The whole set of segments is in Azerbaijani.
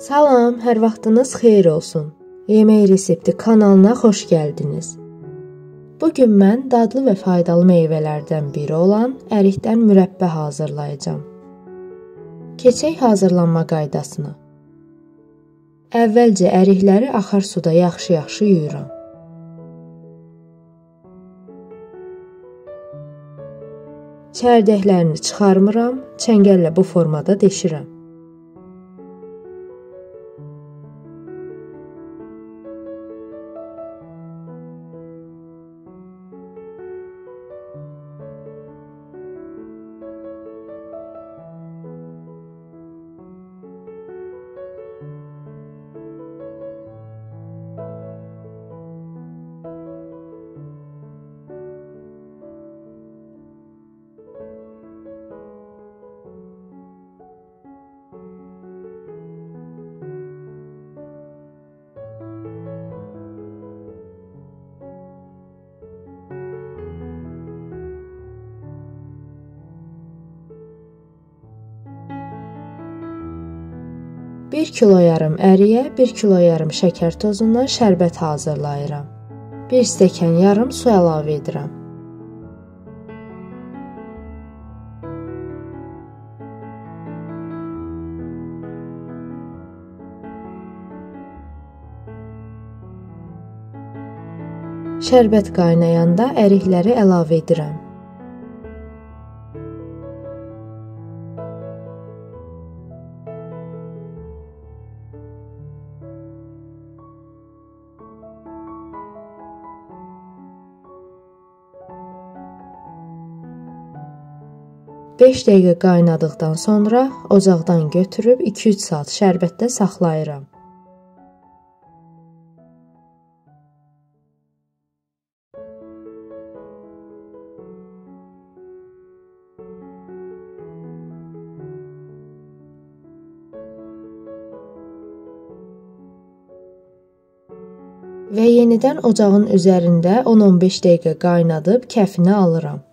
Salam, hər vaxtınız xeyir olsun. Yemək resepti kanalına xoş gəldiniz. Bugün mən dadlı və faydalı meyvələrdən biri olan ərikdən mürəbbə hazırlayacağam. Keçək hazırlanma qaydasına. Əvvəlcə ərikləri axar suda yaxşı-yaxşı yuyuram. Çərdəklərini çıxarmıram, çəngəllə bu formada deşirəm. Bir kilo yarım əriyə 1 kilo yarım şəkər tozundan şərbət hazırlayıram. 1 stəkan yarım su əlavə edirəm. Şərbət qaynayanda ərikləri əlavə edirəm. Beş dəqiqə qaynadıqdan sonra ocaqdan götürüb 2-3 saat şərbətdə saxlayıram. Və yenidən ocağın üzərində 10-15 dəqiqə qaynadıb kəfini alıram.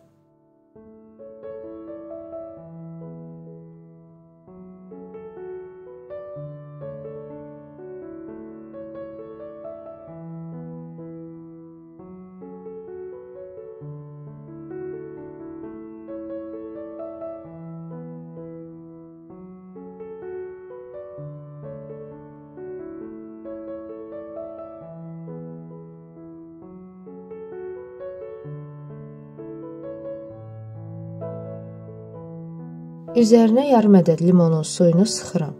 Üzərinə yarım ədəd limonun suyunu sıxıram.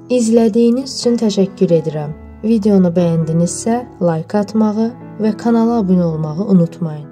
İzlədiyiniz üçün təşəkkür edirəm. Videonu bəyəndinizsə, like atmağı və kanala abunə olmağı unutmayın.